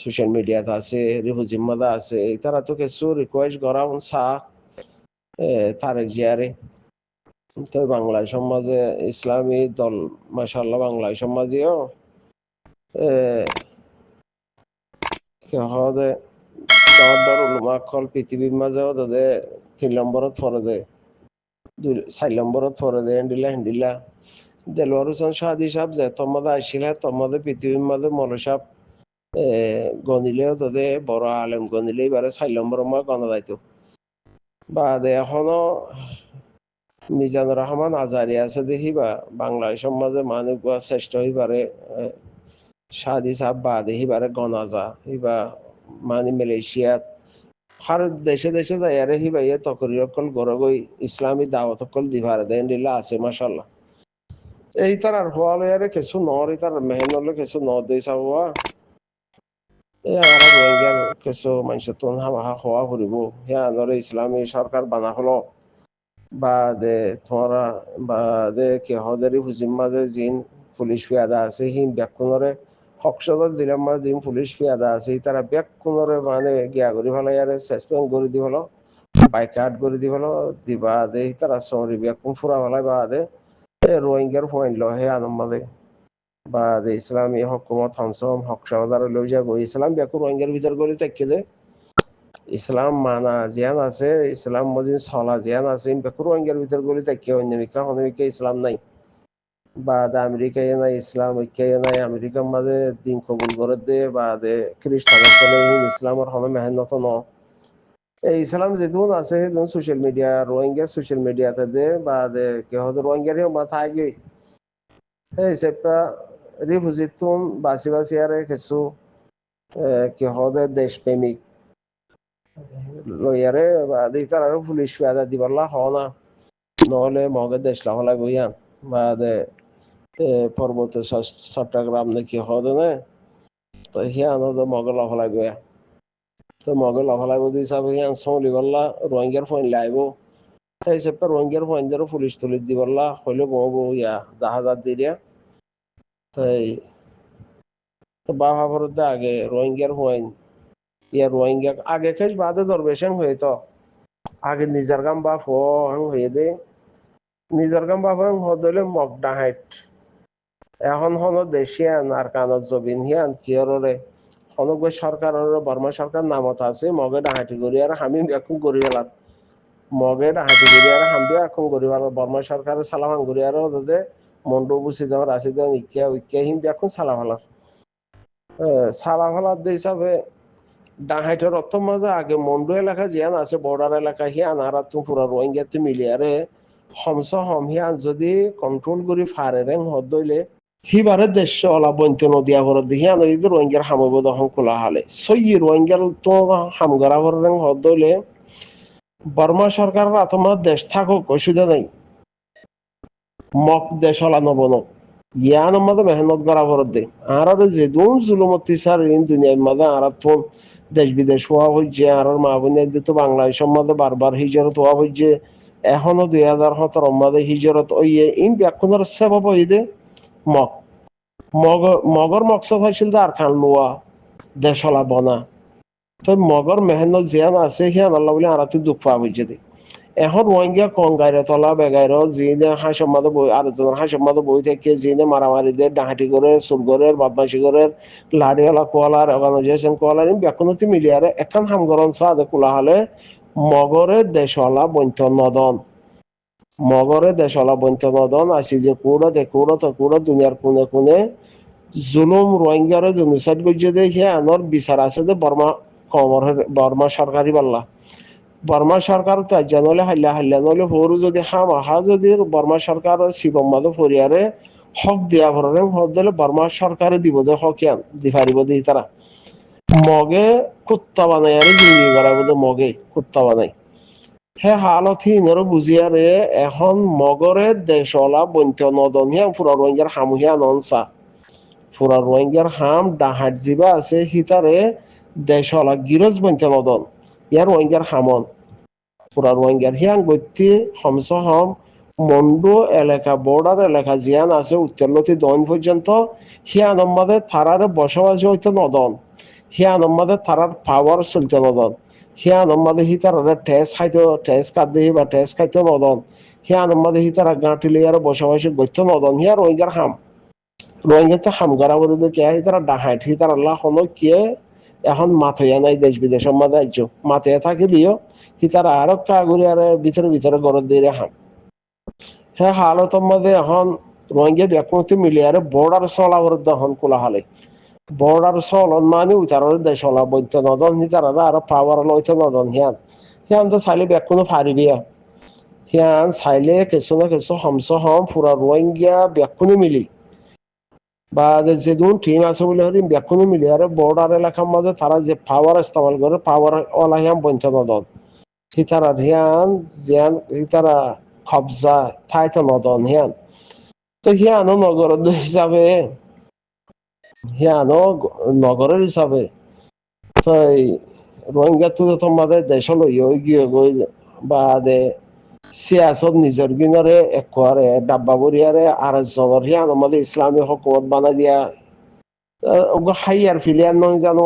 social মিডিয়াত আছে রিফুজির মাঝে আছে তারা তো কিছু রিকোয়েস্ট করা চা তারেক জিয়ারে তো বাংলায় সমাজে ইসলামী দল মাশাআল্লাহ বাংলায় সমাজেও হদে দর উলমা কল পৃথিবীর মাঝেও তাদের 3 নম্বরত ফরে দেয় 4 নম্বরত ফরে দেয় হিন্দিলা দেলোয়ার হোসেন শাহাদি সাহেব যে তোমাদের আসছিল তোমাদের পৃথিবীর মাঝে মৌল সাহেব গণিলেও তাদের বড় আলেম গণিলে এবারে 4 নম্বর মাস গণা যাইত বাদে এখনো মিজানুর রহমান আজারি আছে দেখিবা বাংলাদেশ সমাজে মানুষ শ্রেষ্ঠ হইবারে শাহাদি সাহেব বাদে হিবারে গণাজা হিবা মানে মালয়েশিয়াত har দেশে দেশে যাই আরে হিবাইয়ে তকরি অকল গরগই ইসলামী দাওয়াত অকল দিভারে দেন দিলা আছে মাশাআল্লাহ এই তার হওয়ালে আরে কিছু নরি তার মেহনলে কিছু ন দেই সাওয়া এই আমরা রোহিঙ্গার কিছু মানুষ তো হামা হওয়া করিব হে আনরে ইসলামী সরকার বানা হলো বা দে তোরা বা দে কে হদারি হুজিম মাঝে জিন পুলিশ ফিয়াদা আছে হিম ব্যাকুনরে হকসদর দিলাম মা জিন পুলিশ ফিয়াদা আছে তারা ব্যাকুনরে মানে গিয়া করি ভালো আরে সাসপেন্ড করে দি হলো বাইকাট করে দি হলো দিবা দে তারা সরি ব্যাকুন ফুরা ভালো বা দে রোহিঙ্গার পয়েন্ট লো হে আনম মাঝে বা দে ইসলামী হকুমত হামসম হক সহদার লই যাব ইসলাম ব্যাকুন রোহিঙ্গার ভিতর করে দেখে দে ইসলাম মানা জিয়ান আছে ইসলাম মজিন সলা জিয়ান আছে বেকুর রোহিঙ্গার ভিতর গলি তাকে অন্যমিকা ইসলাম নাই বা আমেরিকায় নাই ইসলাম ঐক্যায় নাই আমেরিকার মাঝে দিন কবুল করে দে বা দে খ্রিস্টানের চলে ইসলামের হনে মেহনত ন এই ইসলাম যেদিন আছে সেদিন সোশ্যাল মিডিয়া রোহিঙ্গা সোশ্যাল মিডিয়াতে দে বা দে কে হতে রোহিঙ্গার মাথা আগে এই সেটা রিফুজিতুন বাসি বাসি আরে কিছু কে হতে দেশপ্রেমিক লইয়ারে দিই তার আরো পুলিশ পেয়াদা দিবাল্লা হ না নহলে মগে দেশ লাহলা বইয়ান বা দে পর্বত চট্টগ্রাম নাকি হদে নে তো হিয়ান হদে মগে লহলা গয়া তো মগে লহলা বদি সব হিয়ান সৌলি বললা রোহিঙ্গার ফোন লাইব এই সব রোহিঙ্গার ফোন ধরে পুলিশ তুলি দিবাল্লা হইলে বউ ইয়া জাহাজার দিরিয়া তাই তো বাবা ভরতে আগে রোহিঙ্গার ফোন ইয়া রোহিঙ্গা আগে খেস বাদে দরবেশন হয়ে তো আগে নিজের গাম বাপ হয়ে দে নিজের গাম বাপ হদলে মগ ডাহাইট এখন হলো দেশিয়ান আর কানত জবিন হিয়ান কিয়রে হনক সরকারের বর্মা সরকার নামত আছে মগে ডাহাটি করি আর আমি এখন করি গেলাম মগে ডাহাটি করি আর হামবি এখন করি গেল বর্মা সরকারের সালামান করি আর ওদের মন্ডু বুঝি দেওয়ার আসি দেওয়ার ইকিয়া হিমবি এখন সালাফালার সালাফালার হিসাবে ডাহাইটের অর্থ মাঝে আগে মন্ডু এলাকা জিয়ান আছে বর্ডার এলাকা হিয়ান আর তুমি পুরা রোহিঙ্গাতে মিলিয়ারে হমস হম হিয়ান যদি কন্ট্রোল করি ফারে রেং হদইলে হিবারে দেশ অলা বন্ত নদিয়া ভর হিয়ান যদি রোহিঙ্গার হামব দহন খোলা হালে সই রোহিঙ্গার তো হামগরা ভর রেং হদইলে বর্মা সরকার তোমার দেশ থাকুক অসুবিধা নাই মক দেশ অলা নবনক ইয়ান মধ্যে মেহনত করা ভর দে আর যে দুন জুলুমতি সার দুনিয়ার মধ্যে আর তো দেশ বিদেশ হওয়া হচ্ছে আর মা বোনের তো বাংলাদেশের মধ্যে বারবার হিজরত হওয়া হচ্ছে এখনো 2017 মধ্যে হিজরত ওইয়ে ইন ব্যাকুনের সেবা দে মগ মগর মকসদ হয়েছিল আর খান লোয়া দেশলা বনা তো মগর মেহনত জিয়ান আছে সিয়ান আল্লাহ বলে আর দুঃখ পাওয়া হয়েছে দে এখন রোহিঙ্গা কন গাইরে তলা বেগাইর যিনি হাঁসের মাঝে বই আরেকজনের হাঁসের মাঝে বই থেকে যিনি মারামারি দিয়ে ডাহাটি করে সুর করে বদমাশি করে লাড়িওয়ালা কোয়ালার অর্গানাইজেশন কোয়ালার ব্যাকুনতি মিলিয়ারে এখন হামগরন সাদে কোলা হলে মগরে দেশলা বন্ত নদন মগরে দেশলা বন্ত নদন আসি যে কুড়ো দে কুড়ো তো কুড়ো দুনিয়ার কোনে কোনে জুলুম রোহিঙ্গারে জেনোসাইড করছে দে সে আনর বিচার আছে যে বর্মা সরকারি পাল্লা বর্মা সরকার তো জানলে হাল্লা নলে হরু যদি হামাহা যদি বর্মা সরকার শিবম মাধব ফরিয়ারে হক দিয়া ভরে হক দিলে বর্মা সরকারে দিব যে হকিয়ান দি পারিব দি তারা মগে কুত্তা বানাই আর জিন্দগি করাবো যে মগে কুত্তা বানাই হে হালত হিনরও বুঝিয়ারে এখন মগরে দেশলা বন্ত নদন হিয়াম পুরা রোহিঙ্গার হামুহিয়া ননসা পুরা রোহিঙ্গার হাম ডাহাট জিবা আছে হিতারে দেশলা গিরজ বন্ত নদন ইয়ার রোহিঙ্গার হামন পুরা রোহিঙ্গার হিয়ান গতি হমস হম মন্ডু এলাকা বর্ডার এলাকা জিয়ান আছে উত্তরলতি দন পর্যন্ত হিয়ান আমাদের থারারে বসবাস হইতো নদন হিয়ানোর মাঝে তারার পাওয়ার চলতে নদন হিয়ানোর মাঝে হি তারা টেস্ট খাদ্য বা টেস্ট খাইতে নদন হিয়ানোর মাঝে হি তারা গাঁটিলে আর বসবাসী গত্য নদন হিয়া রোহিঙ্গার রোহিঙ্গাতে হাম করা বলে কে তারা ডাহাইট হি তারা আল্লাহ হলো কে এখন মাথয়া নাই দেশ বিদেশের মাঝে আইজ মাথয়া থাকিলিও হি তারা আরো কাগুরি আর ভিতরে ভিতরে গরত দিয়ে হাম হ্যাঁ হালতের মাঝে এখন রোহিঙ্গা ব্যাকুতি মিলিয়ে বর্ডার চলাবার দহন কোলা হালে বর্ডার চলন মানে উতার দেশ চলা বৈত নদন হি তারা আর পাওয়ার লইতে নদন হিয়ান হিয়ান তো চাইলে ব্যাকুনো ফারিবিয়া হিয়ান চাইলে কিছু না কিছু হমস হম পুরা রোহিঙ্গা ব্যাকুনি মিলি বা যেগুন টিম আছে বলে হরি ব্যাকুনি মিলি আর বর্ডার এলাকার মাঝে তারা যে পাওয়ার ইস্তেমাল করে পাওয়ার ওলা হিয়ান বৈত নদন হিতারা হিয়ান জিয়ান হিতারা কবজা থাইতে নদন হিয়ান তো হিয়ানো নগর হিসাবে হিয়ানো নগরের হিসাবে তো রোহিঙ্গা তো তোমাদের দেশ লইয়া গিয়ে গই বা দে সিয়াসত নিজের গিনরে একবারে ডাব্বা বরিয়ারে আর জনর হিয়ান আমাদের ইসলামী হকুমত বানা দিয়া হাইয়ার ফিলিয়ার নয় জানো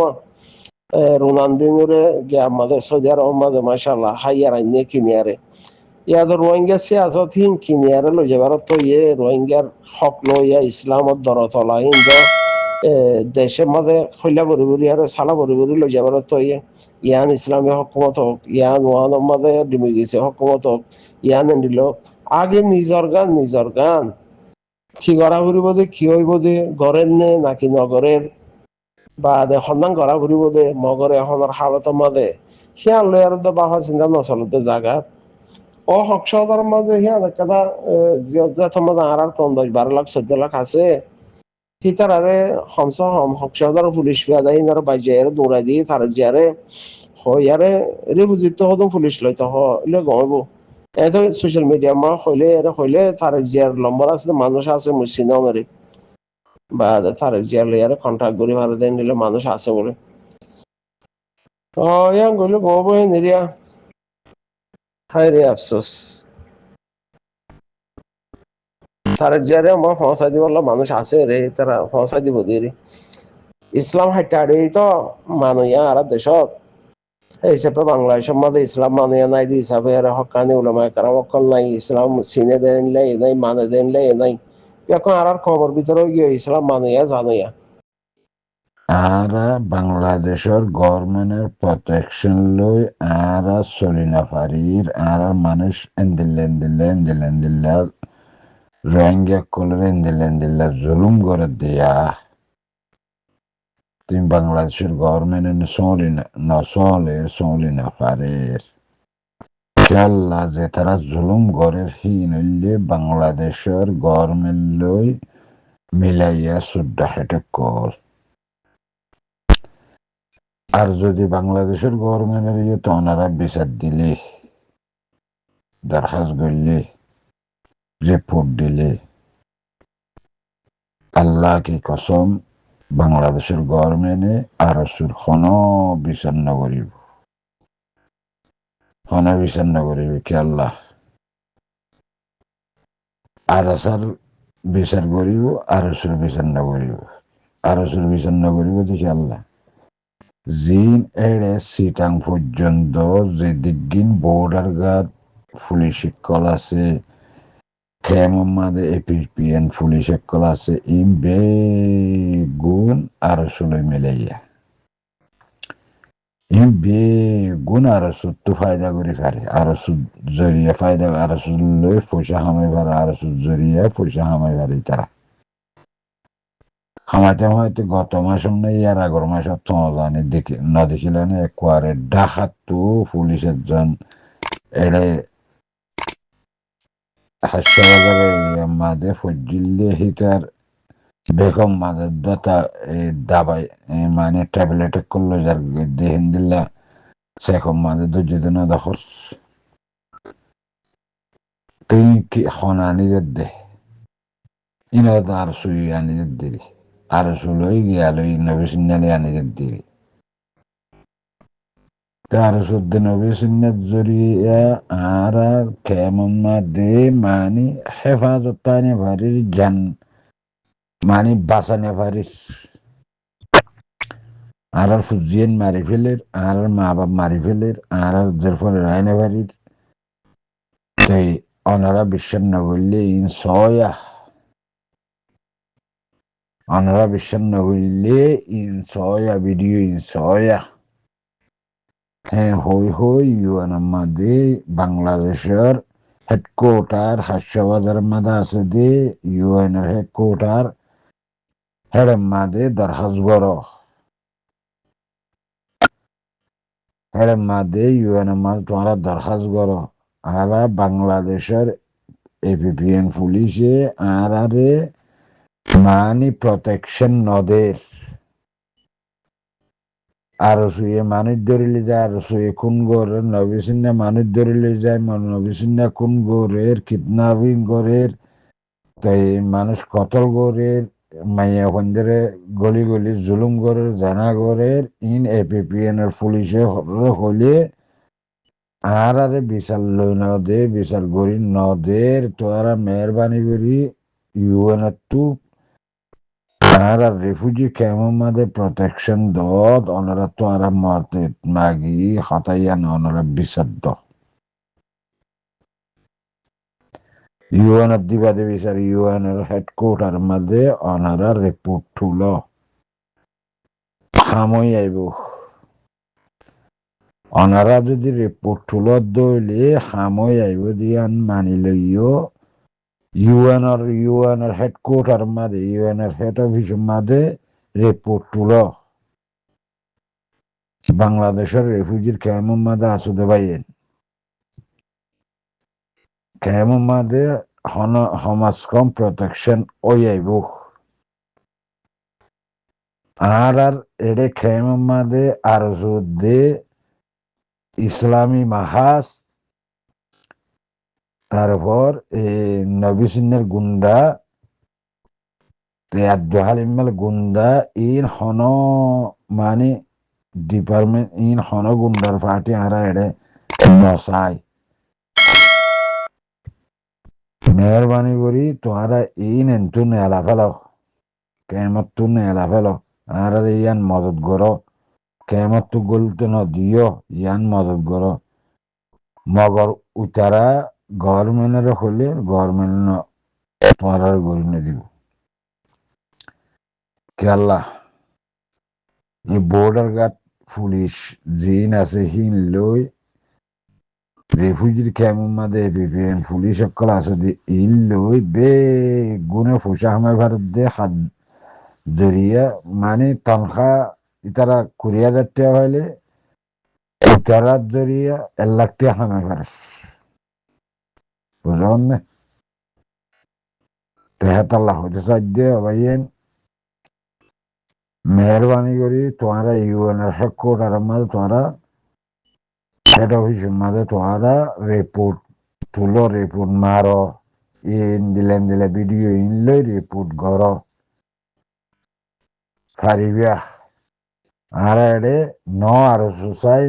রোনালদিনোরে গিয়া আমাদের সৌদি আরব মাঝে মাশাআল্লাহ হাইয়ার আইনে কিনিয়ারে ইয়াদ রোহিঙ্গা সিয়াসত হিন কিনিয়ারে লই যাবার তো রোহিঙ্গার হক লইয়া ইসলামত দরতলা হিন্দ দেশের মাঝে খৈলা বরি বরি আর সালা বরি বরি লই যাবার তো ইয়ান ইসলামী হকুমত হোক ইয়ান ওয়ানের মাঝে ডিমি গেছে হকুমত হোক ইয়ান দিল আগে নিজর গান কি করা ফুরিব দে কি হইব দে ঘরের নে নাকি নগরের বা সন্ধান করা ফুরিব দে মগরে এখনের হালতের মাঝে সিয়ান লই আর বাহা চিন্তা নচলতে জাগাত ও হকসদার মাঝে হিয়ান একটা জিয়ত মাঝে আর 15-12 লাখ 14 লাখ আছে হিতারারে হমস হম হকসদার পুলিশ পেয়াদাই ইনার বাইজারে দৌড়াই দিয়ে তার জিয়ারে হইয়ারে রে বুঝিতে হদম পুলিশ লইতে হইলে গমব এত সোশ্যাল মিডিয়া মা হইলে তার জিয়ার নম্বর আছে মানুষ আছে মুসিনাও মেরে বা তার জিয়ার লইয়ারে কন্ট্যাক্ট করি ভালো দেন নিলে মানুষ আছে বলে ইয়াং গইলে গমব নিরিয়া হায় রে আফসোস তার জিয়ারে আমার পৌঁছাই দিব মানুষ আছে রে তারা পৌঁছাই দিব দিয়ে ইসলাম হাইটাড়ি তো মানুয়া আর দেশত এই হিসাবে বাংলাদেশের মাঝে ইসলাম মানুয়া নাই দি হিসাবে আর হকানি উলামায়ে কেরাম অকল নাই ইসলাম চিনে দেন লাই নাই মানে দেন লাই নাই এখন আর খবর ভিতরে গিয়ে ইসলাম মানুয়া জানুয়া আরা বাংলাদেশের গভর্নমেন্টের প্রটেকশন লই আরা চলি না পারির আর মানুষ এন্দিল্লা রোহিঙ্গা কলরে এন্দিল্লা জুলুম করে দিয়া তুমি বাংলাদেশের গভর্নমেন্ট চলি না পারির খেয়াল্লা যে তারা জুলুম করে হি নইলে বাংলাদেশের গভর্নমেন্ট লই মিলাইয়া সুদ্দা হেটে কল আর যদি বাংলাদেশের গভর্নমেন্টের ইয়ে তো ওনারা বিচার দিলে দরখাস্ত করলে রিপোর্ট দিলে আল্লাহ কি কসম বাংলাদেশের গভর্নমেন্টে আর কোনো বিচার নকরিব কি আল্লাহ আর বিচার করিব আর বিচার নকরিব দেখি আল্লাহ জিন এড়ে সিটাং পর্যন্ত যে দিকগিন বর্ডার গার্ড পুলিশ কল আছে খেমাদে এপিপিএন পুলিশ কল আছে ইম বেগুন আর সুলে মিলাইয়া ইম বেগুন আর সুদ ফায়দা করে পারে আর সুদ জরিয়া ফায়দা আর সুদ লই পয়সা হামাই পারে আর সুদ জরিয়া পয়সা হামাই পারে তারা হামাইতে গত মাস ইয়ার আগর মাসত জানি দেখিলে না একবারে ডাকাতো পুলিশ একজন এড়ে হাসপাতালে মাঝে ফজিল্লে হিতার বেগম মাঝে দতা দাবাই মানে ট্যাবলেট করলো যার দেহেন দিল্লা সেরকম মাঝে দুর্যোধন দখল তুই কি হনানিদের দে ইনা আর সুই আনিদের দিবি আর সুলই গিয়াল নবীসিন্নালি আনিদের দিবি তার শুদ্ধ নবীসিন্নাত জরিয়া আর কেমন দে মানে হেফাজত তানে ভারির জান মানে বাঁচানে ভারির আর ফুজিয়েন মারি ফেলের আর মা বাপ মারি ফেলের আর যে ফলে রায়নে বাড়ির তাই অনারা বিশ্বাস না করলে অনারা বিশ্বাস না করলে ভিডিও হ্যাঁ হই ইউএন মাঝে বাংলাদেশের হেডকোয়ার্টার হাস্যবাজার মাঝে আছে যে ইউএন এর হেডকোয়ার্টার হেডের মাঝে ইউএন এর মাঝে তোমরা দরখাস্ত করো আর বাংলাদেশের এপিপিএন পুলিশে আর মানি প্রটেকশন নদের আর শুয়ে মানুষ ধরিলে যায় আর শুয়ে খুন গড়ের নবিসিন্না মানুষ ধরিলে যায় নবিসিন্না খুন গড়ের কিডন্যাপিং গড়ের তাই মানুষ কতল গড়ের মাইয়া বন্ধেরে গলি গলি জুলুম গড়ের জানা গড়ের ইন এপিপিএন এর পুলিশে হলে আর বিচার লই নদে বিচার গড়ি নদের তোরা মেহরবানি করি ইউএন টু আর রেফিউজি ক্যাম্পের মধ্যে প্রটেকশন দত ওনারা তো আর মতে মাগি হতাইয়ান ওনারা বিচার দ ইউএন এর দিবাদে বিচার ইউএন এর হেডকোয়ার্টার মধ্যে ওনারা রিপোর্ট তুল খামই আইব ওনারা যদি রিপোর্ট তুল দইলে খামই আইব দিয়ান মানি লইও ইউএন এর হেডকোয়ার্টার মধ্যে ইউএন এর হেড অফিসের মধ্যে রিপোর্ট তুল বাংলাদেশের রেফিউজির ক্যাম্পের মধ্যে আসুদে ভাইয়েন ক্যাম্পের মধ্যে সমাজ কম প্রটেকশন ওই আইব আর এডে ক্যাম্পের মধ্যে আর যুদ্ধে ইসলামী মাহাস তারপর নবিসিনের গুন্ডা আব্দুল হালিমাল গুন্ডা ইন হন মানে ডিপার্টমেন্ট ইন হন গুন্ডার পার্টি আরা এডে নসাই মেহরবানি করি তোমরা ইন এন্তুন এলা ফেলো কেমত তুন এলা ফেলো আর ইয়ান মদত করো কেমত তু গলতে ন দিও ইয়ান মদত করো মগর উতারা গভর্নমেন্টের হলে গভর্নমেন্ট তোমার গড়ি না দিব কেল্লা এই বর্ডার গার্ড পুলিশ জিন আছে হিন লই রেফিউজির ক্যাম্পের মধ্যে এপিপিএন পুলিশ সকল আছে যে ইন লই বে গুণে ফুসা হামাই ভারত দে হাত জড়িয়া মানে তনখা ইতারা 20,000 টাকা হইলে ইতারা জড়িয়া 1,00,000 টাকা হামাই ভারত বুঝলেন না তেহাতাল্লাহ হতে চাইতে ভাইয়েন মেহরবানি করি তোমরা ইউএন এর হেডকোয়ার্টারের মাঝে তোমরা হেড অফিসের মাঝে তোমরা রিপোর্ট তুলো রিপোর্ট মারো ইন দিলে ভিডিও ইনলই রিপোর্ট করো ফারিবিয়া আর এডে ন আর চাই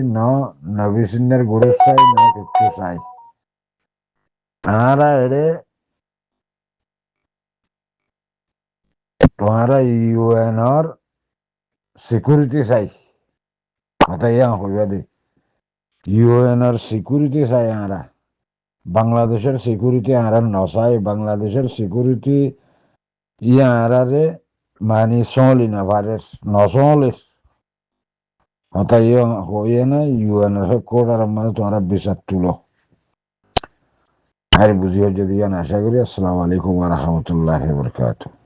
নবিসিনের গুরু চাই কিছু চাই আর এডে তোমরা ইউএনর সিকিউরিটি চাই কথা ইয়া হইবা দে ইউএনর সিকিউরিটি চাই আরা বাংলাদেশের সিকিউরিটি আরা নচাই বাংলাদেশের সিকিউরিটি ইয়া আরারে মানি চলি না ভাইরাস নচলে কথা ইয়া হইয়া না ইউএনর হেডকোয়ার্টারের মাঝে তোমরা বিচার তুলো আর বুঝিও যদি আশা করি আসসালামু আলাইকুম ওয়া রাহমাতুল্লাহি ওয়া বারাকাতুহু